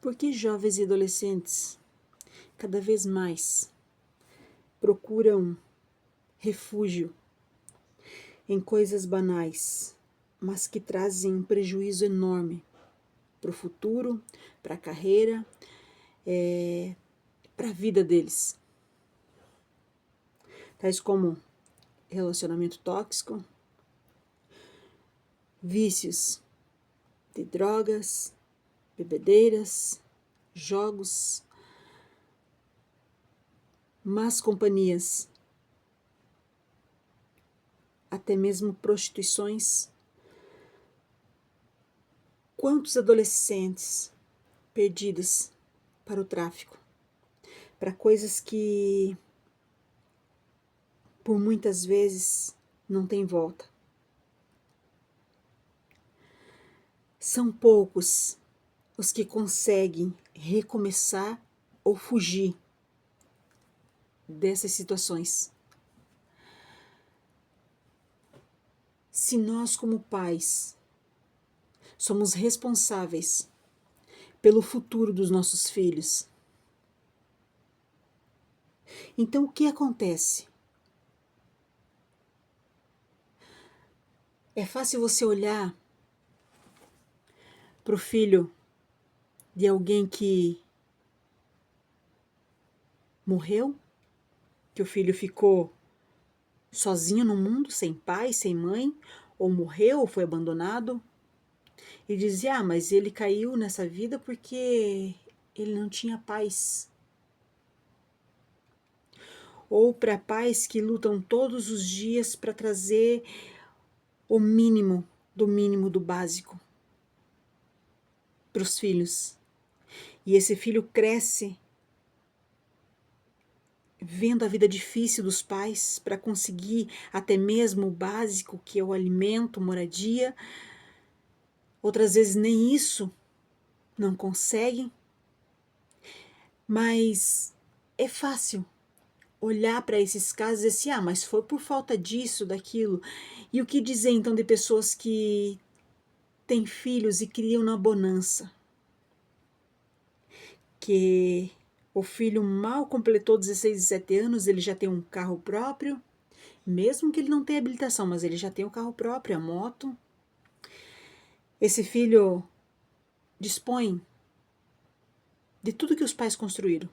Porque jovens e adolescentes cada vez mais procuram refúgio em coisas banais, mas que trazem um prejuízo enorme para o futuro, para a carreira, para a vida deles. Tais como relacionamento tóxico, vícios de drogas, bebedeiras, jogos, más companhias, até mesmo prostituições. Quantos adolescentes perdidos para o tráfico, para coisas que por muitas vezes não tem volta. São poucos os que conseguem recomeçar ou fugir dessas situações. Se nós, como pais, somos responsáveis pelo futuro dos nossos filhos, então o que acontece? É fácil você olhar para o filho de alguém que morreu, que o filho ficou sozinho no mundo, sem pai, sem mãe, ou morreu, ou foi abandonado, e dizer, mas ele caiu nessa vida porque ele não tinha paz. Ou para pais que lutam todos os dias para trazer o mínimo do básico para os filhos. E esse filho cresce vendo a vida difícil dos pais para conseguir até mesmo o básico, que é o alimento, moradia. Outras vezes nem isso não conseguem. Mas é fácil olhar para esses casos e dizer assim, mas foi por falta disso, daquilo. E o que dizer então de pessoas que têm filhos e criam na bonança? Que o filho mal completou 16, 17 anos, ele já tem um carro próprio, mesmo que ele não tenha habilitação, mas ele já tem o carro próprio, a moto. Esse filho dispõe de tudo que os pais construíram.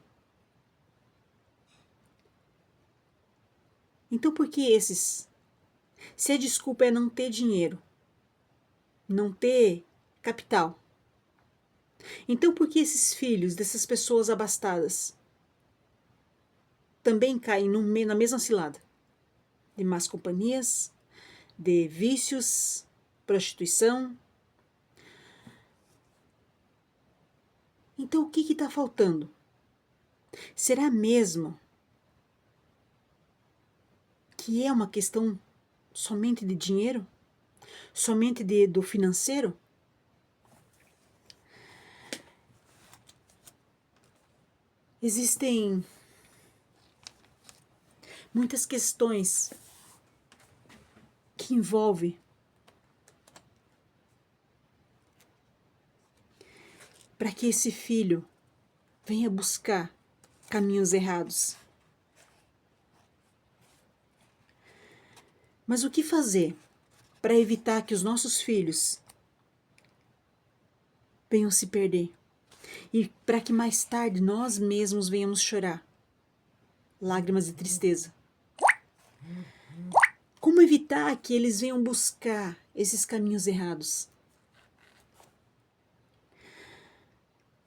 Então por que esses? Se a desculpa é não ter dinheiro, não ter capital, então por que esses filhos dessas pessoas abastadas também caem na mesma cilada? De más companhias, de vícios, prostituição. Então o que está faltando? Será mesmo que é uma questão somente de dinheiro? Somente do financeiro? Existem muitas questões que envolvem para que esse filho venha buscar caminhos errados. Mas o que fazer para evitar que os nossos filhos venham se perder? E para que mais tarde nós mesmos venhamos chorar lágrimas de tristeza? Como evitar que eles venham buscar esses caminhos errados?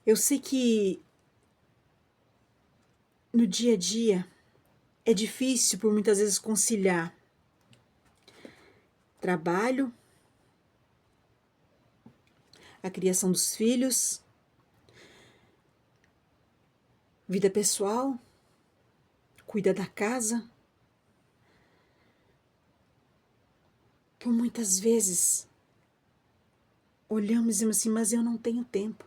Eu sei que no dia a dia é difícil por muitas vezes conciliar trabalho, a criação dos filhos, vida pessoal, cuidar da casa. Por muitas vezes olhamos e dizemos assim, mas eu não tenho tempo.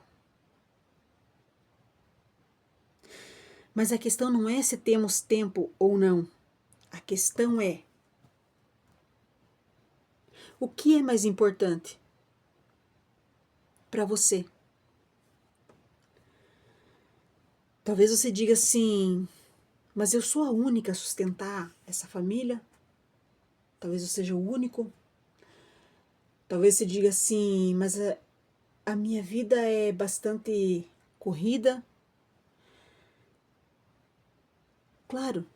Mas a questão não é se temos tempo ou não. A questão é o que é mais importante para você? Talvez você diga assim, mas eu sou a única a sustentar essa família. Talvez eu seja o único. Talvez você diga assim, mas a minha vida é bastante corrida. Claro,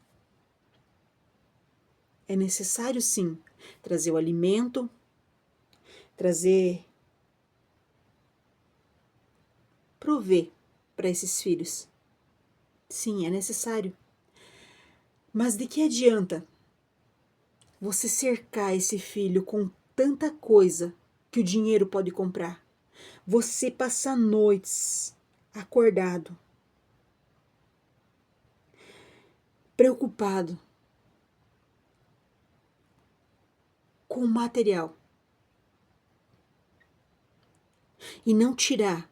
é necessário sim trazer o alimento, prover para esses filhos. Sim, é necessário. Mas de que adianta você cercar esse filho com tanta coisa que o dinheiro pode comprar? Você passar noites acordado, preocupado com o material e não tirar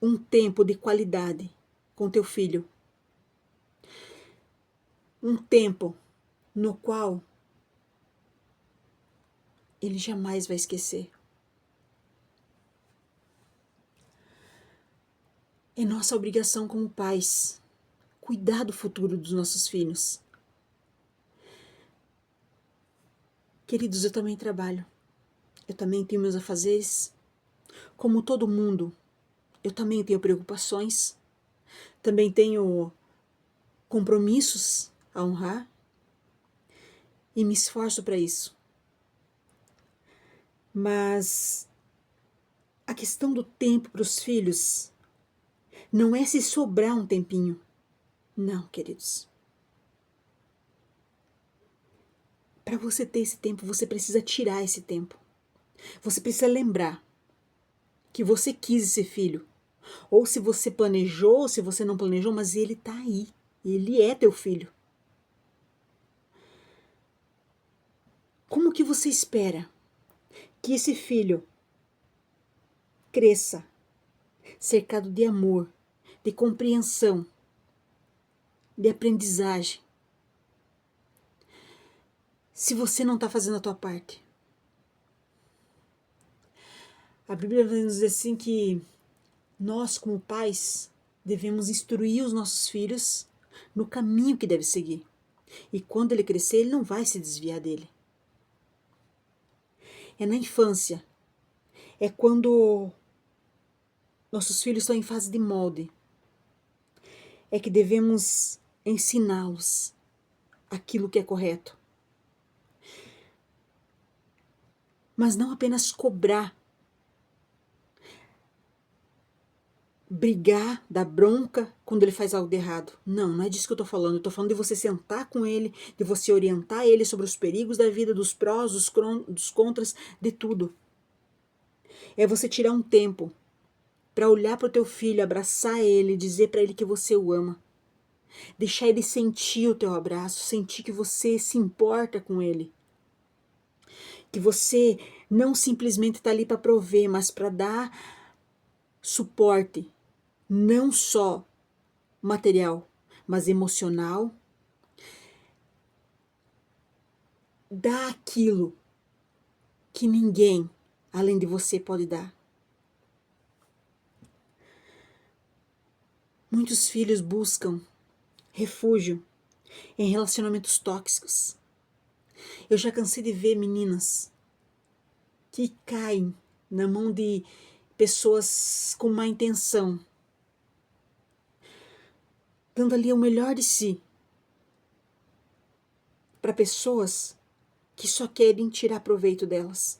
um tempo de qualidade com teu filho. Um tempo no qual ele jamais vai esquecer. É nossa obrigação como pais cuidar do futuro dos nossos filhos. Queridos, eu também trabalho. Eu também tenho meus afazeres. Como todo mundo, eu também tenho preocupações. Também tenho compromissos a honrar. E me esforço para isso. Mas a questão do tempo para os filhos não é se sobrar um tempinho. Não, queridos. Para você ter esse tempo, você precisa tirar esse tempo. Você precisa lembrar que você quis esse filho. Ou se você planejou, ou se você não planejou, mas ele está aí. Ele é teu filho. Como que você espera que esse filho cresça cercado de amor, de compreensão, de aprendizagem, se você não está fazendo a tua parte? A Bíblia vai nos dizer assim que nós, como pais, devemos instruir os nossos filhos no caminho que deve seguir. E quando ele crescer, ele não vai se desviar dele. É na infância. É quando nossos filhos estão em fase de molde. É que devemos ensiná-los aquilo que é correto. Mas não apenas cobrar, brigar, dar bronca quando ele faz algo de errado. Não, não é disso que eu estou falando. Eu estou falando de você sentar com ele, de você orientar ele sobre os perigos da vida, dos prós, dos contras, de tudo. É você tirar um tempo para olhar para o teu filho, abraçar ele, dizer para ele que você o ama. Deixar ele sentir o teu abraço, sentir que você se importa com ele. Que você não simplesmente está ali para prover, mas para dar suporte, não só material, mas emocional. Dá aquilo que ninguém, além de você, pode dar. Muitos filhos buscam refúgio em relacionamentos tóxicos. Eu já cansei de ver meninas que caem na mão de pessoas com má intenção, dando ali o melhor de si para pessoas que só querem tirar proveito delas.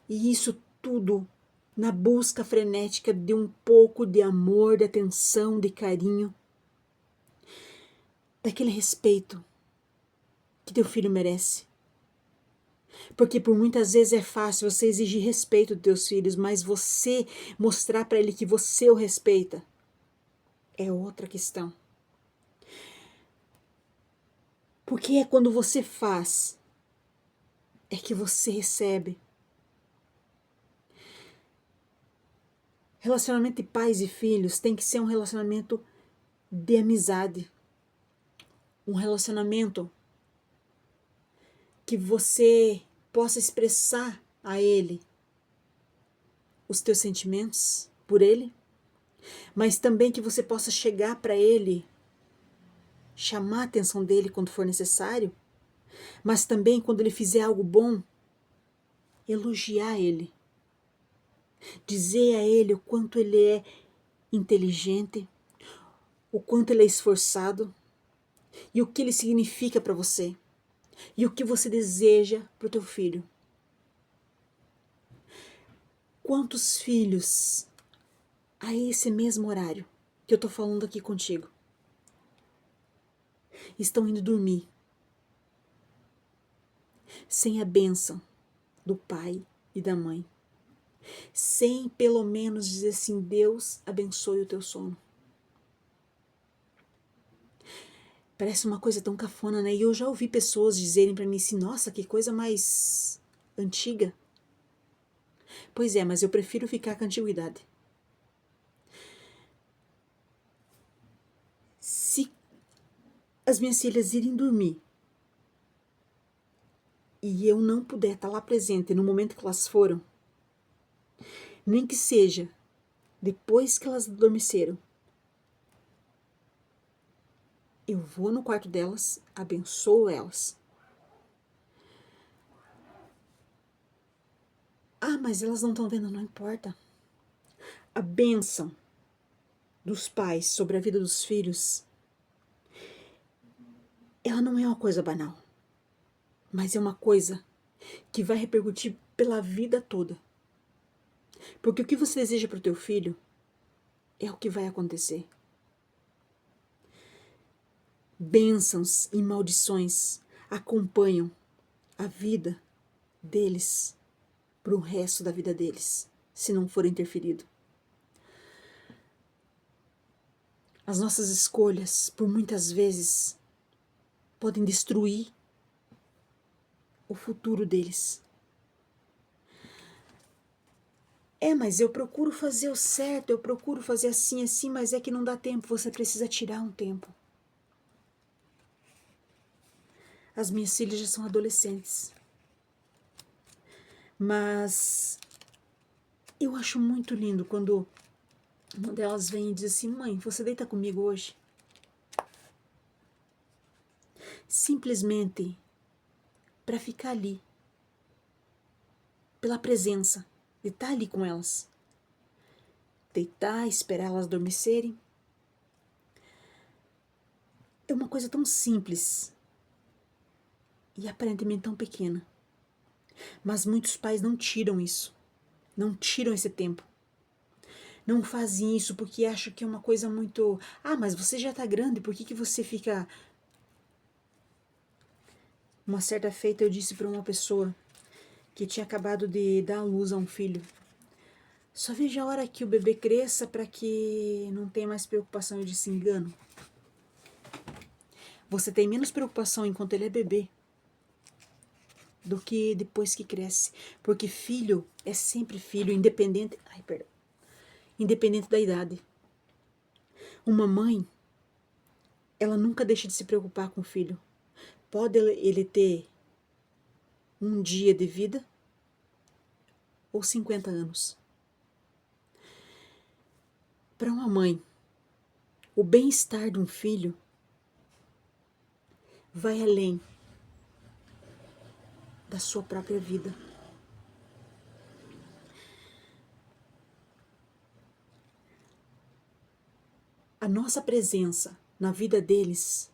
E isso tudo na busca frenética de um pouco de amor, de atenção, de carinho, daquele respeito que teu filho merece. Porque por muitas vezes é fácil você exigir respeito dos teus filhos, mas você mostrar para ele que você o respeita é outra questão. Porque é quando você faz, é que você recebe. Relacionamento de pais e filhos tem que ser um relacionamento de amizade. Um relacionamento que você possa expressar a ele os teus sentimentos por ele, mas também que você possa chegar para ele, chamar a atenção dele quando for necessário, mas também quando ele fizer algo bom, elogiar ele, dizer a ele o quanto ele é inteligente, o quanto ele é esforçado e o que ele significa para você e o que você deseja para o teu filho. Quantos filhos a esse mesmo horário que eu estou falando aqui contigo estão indo dormir sem a bênção do pai e da mãe, sem pelo menos dizer assim: Deus abençoe o teu sono. Parece uma coisa tão cafona, né? E eu já ouvi pessoas dizerem para mim assim: nossa, que coisa mais antiga. Pois é, mas eu prefiro ficar com a antiguidade. Se as minhas filhas irem dormir e eu não puder estar lá presente no momento que elas foram, nem que seja depois que elas adormeceram, eu vou no quarto delas, abençoo elas. Ah, mas elas não estão vendo, não importa. A bênção dos pais sobre a vida dos filhos, ela não é uma coisa banal, mas é uma coisa que vai repercutir pela vida toda. Porque o que você deseja para o teu filho é o que vai acontecer. Bênçãos e maldições acompanham a vida deles para o resto da vida deles, se não for interferido. As nossas escolhas, por muitas vezes, podem destruir o futuro deles. Mas eu procuro fazer o certo, eu procuro fazer assim, assim, mas é que não dá tempo, você precisa tirar um tempo. As minhas filhas já são adolescentes. Mas eu acho muito lindo quando uma delas vem e diz assim: mãe, você deita comigo hoje? Simplesmente para ficar ali, pela presença, de estar ali com elas. Deitar, esperar elas adormecerem. É uma coisa tão simples e aparentemente tão pequena. Mas muitos pais não tiram isso, não tiram esse tempo. Não fazem isso porque acham que é uma coisa muito... Ah, mas você já tá grande, por que você fica... Uma certa feita eu disse para uma pessoa que tinha acabado de dar à luz a um filho: só veja a hora que o bebê cresça para que não tenha mais preocupação. Eu disse: engano. Você tem menos preocupação enquanto ele é bebê do que depois que cresce. Porque filho é sempre filho, independente... Independente da idade. Uma mãe, ela nunca deixa de se preocupar com o filho. Pode ele ter um dia de vida ou 50 anos. Para uma mãe, o bem-estar de um filho vai além da sua própria vida. A nossa presença na vida deles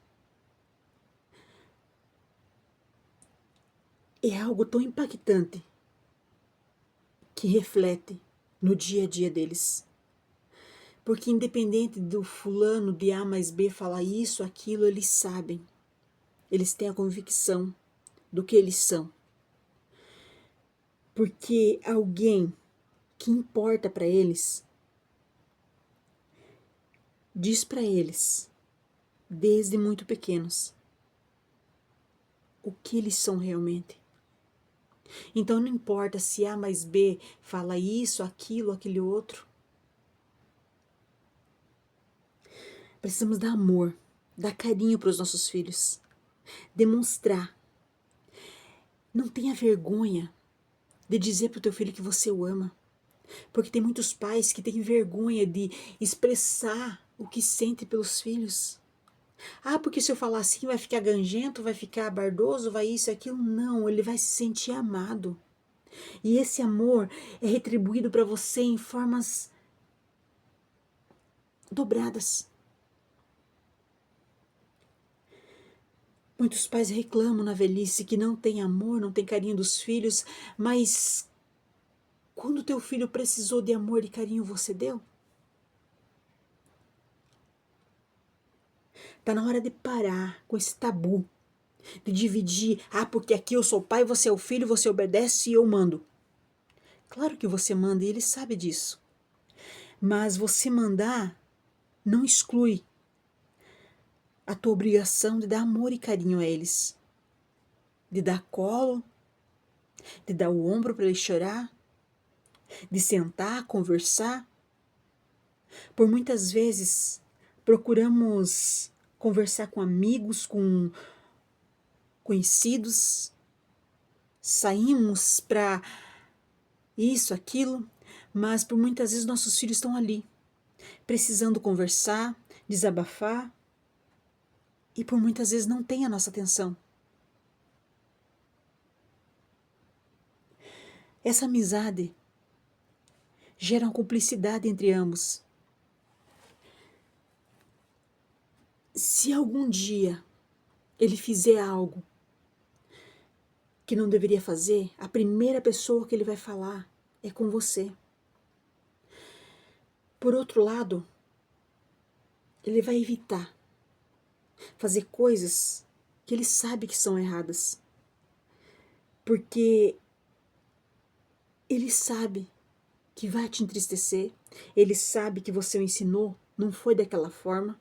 é algo tão impactante que reflete no dia a dia deles. Porque independente do fulano de A mais B falar isso, aquilo, eles sabem. Eles têm a convicção do que eles são. Porque alguém que importa para eles diz para eles, desde muito pequenos, o que eles são realmente. Então não importa se A mais B fala isso, aquilo, aquele outro. Precisamos dar amor, dar carinho para os nossos filhos, demonstrar. Não tenha vergonha de dizer para o teu filho que você o ama. Porque tem muitos pais que têm vergonha de expressar o que sente pelos filhos. Ah, porque se eu falar assim vai ficar gangento, vai ficar bardoso, vai isso e aquilo. Não, ele vai se sentir amado. E esse amor é retribuído para você em formas dobradas. Muitos pais reclamam na velhice que não tem amor, não tem carinho dos filhos, mas quando teu filho precisou de amor e carinho, você deu? Tá na hora de parar com esse tabu, de dividir, porque aqui eu sou o pai, você é o filho, você obedece e eu mando. Claro que você manda e ele sabe disso. Mas você mandar não exclui a tua obrigação de dar amor e carinho a eles. De dar colo, de dar o ombro para ele chorar, de sentar, conversar. Por muitas vezes procuramos conversar com amigos, com conhecidos, saímos para isso, aquilo, mas por muitas vezes nossos filhos estão ali, precisando conversar, desabafar, e por muitas vezes não tem a nossa atenção. Essa amizade gera uma cumplicidade entre ambos. Se algum dia ele fizer algo que não deveria fazer, a primeira pessoa que ele vai falar é com você. Por outro lado, ele vai evitar fazer coisas que ele sabe que são erradas. Porque ele sabe que vai te entristecer, ele sabe que você o ensinou, não foi daquela forma.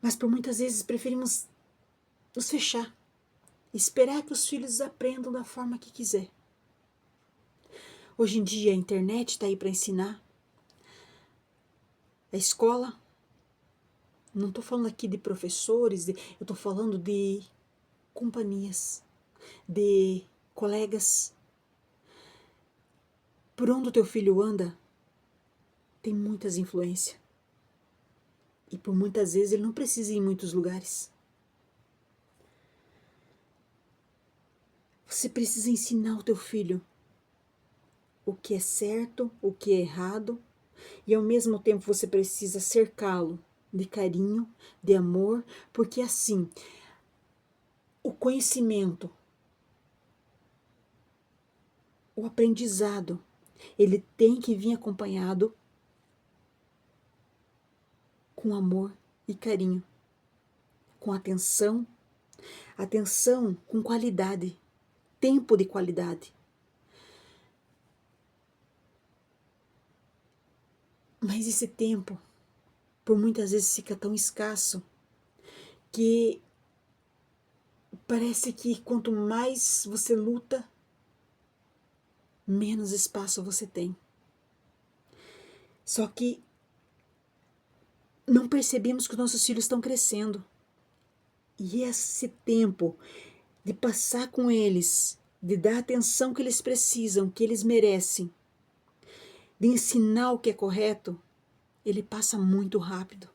Mas por muitas vezes preferimos nos fechar, esperar que os filhos aprendam da forma que quiser. Hoje em dia a internet está aí para ensinar. A escola, não estou falando aqui de professores, eu estou falando de companhias, de colegas. Por onde o teu filho anda, tem muitas influências. E por muitas vezes ele não precisa ir em muitos lugares. Você precisa ensinar o teu filho o que é certo, o que é errado, e ao mesmo tempo você precisa cercá-lo de carinho, de amor, porque assim, o conhecimento, o aprendizado, ele tem que vir acompanhado com amor e carinho, com atenção com qualidade, tempo de qualidade. Mas esse tempo, por muitas vezes, fica tão escasso que parece que quanto mais você luta, menos espaço você tem. Só que não percebemos que os nossos filhos estão crescendo. E esse tempo de passar com eles, de dar a atenção que eles precisam, que eles merecem, de ensinar o que é correto, ele passa muito rápido.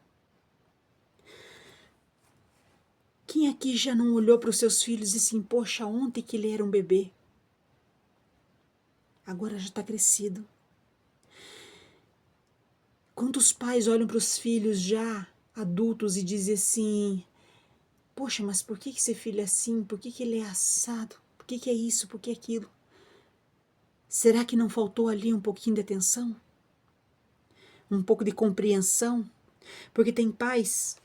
Quem aqui já não olhou para os seus filhos e assim, poxa, ontem que ele era um bebê, agora já está crescido? Quantos pais olham para os filhos já adultos e dizem assim, poxa, mas por que esse filho é assim? Por que ele é assado? Por que é isso? Por que aquilo? Será que não faltou ali um pouquinho de atenção? Um pouco de compreensão? Porque tem pais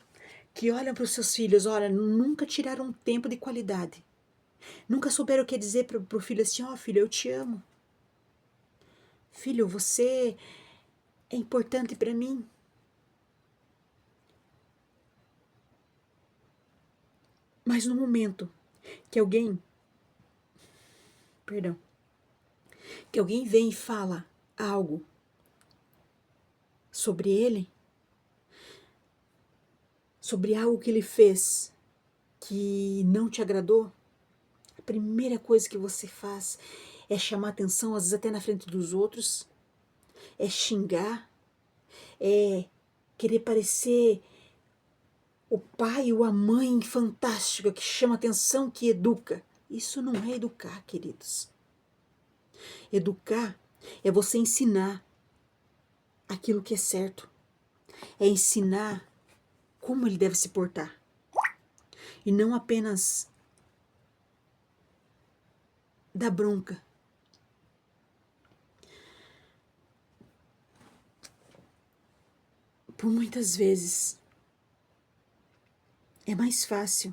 que olham para os seus filhos, olha, nunca tiraram um tempo de qualidade. Nunca souberam o que dizer para o filho assim, filho, eu te amo. Filho, você é importante para mim. Mas no momento que alguém vem e fala algo sobre ele, sobre algo que ele fez que não te agradou, a primeira coisa que você faz é chamar atenção, às vezes até na frente dos outros, é xingar, é querer parecer o pai ou a mãe fantástica que chama atenção, que educa. Isso não é educar, queridos. Educar é você ensinar aquilo que é certo, é ensinar como ele deve se portar, e não apenas dar bronca. Por muitas vezes é mais fácil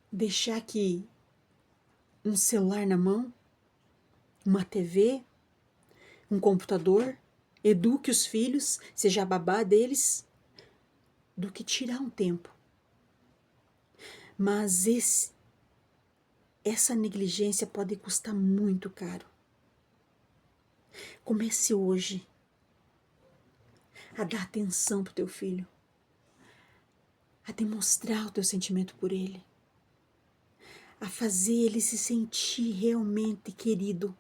deixar que um celular na mão, uma TV, um computador eduque os filhos, seja a babá deles, do que tirar um tempo. Mas essa negligência pode custar muito caro. Comece hoje a dar atenção para o teu filho, a demonstrar o teu sentimento por ele, a fazer ele se sentir realmente querido,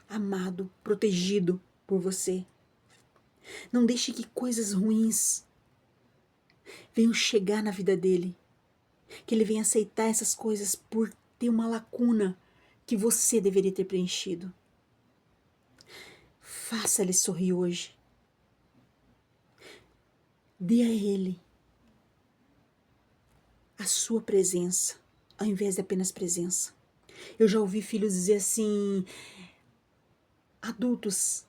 amado, protegido por você. Não deixe que coisas ruins venham chegar na vida dele, que ele venha aceitar essas coisas por ter uma lacuna que você deveria ter preenchido. Faça ele sorrir hoje. Dê a ele a sua presença, ao invés de apenas presença. Eu já ouvi filhos dizer assim, adultos,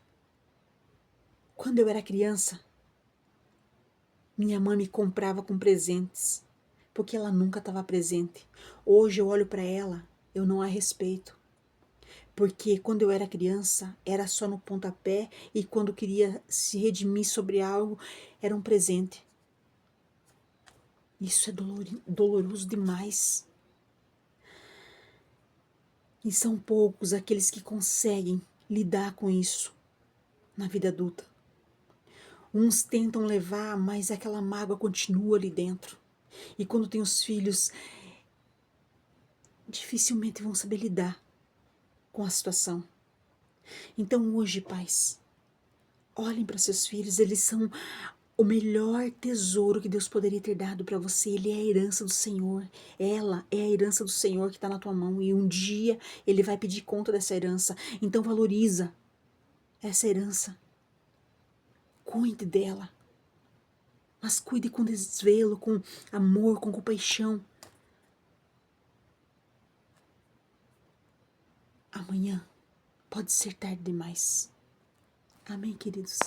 quando eu era criança, minha mãe me comprava com presentes, porque ela nunca estava presente. Hoje eu olho para ela, eu não a respeito. Porque quando eu era criança, era só no pontapé, e quando queria se redimir sobre algo, era um presente. Isso é doloroso demais. E são poucos aqueles que conseguem lidar com isso na vida adulta. Uns tentam levar, mas aquela mágoa continua ali dentro. E quando tem os filhos, dificilmente vão saber lidar com a situação. Então hoje, pais, olhem para seus filhos, eles são o melhor tesouro que Deus poderia ter dado para você. Ele é a herança do Senhor. Ela é a herança do Senhor que está na tua mão. E um dia Ele vai pedir conta dessa herança. Então valoriza essa herança. Cuide dela. Mas cuide com desvelo, com amor, com compaixão. Amanhã pode ser tarde demais. Amém, queridos?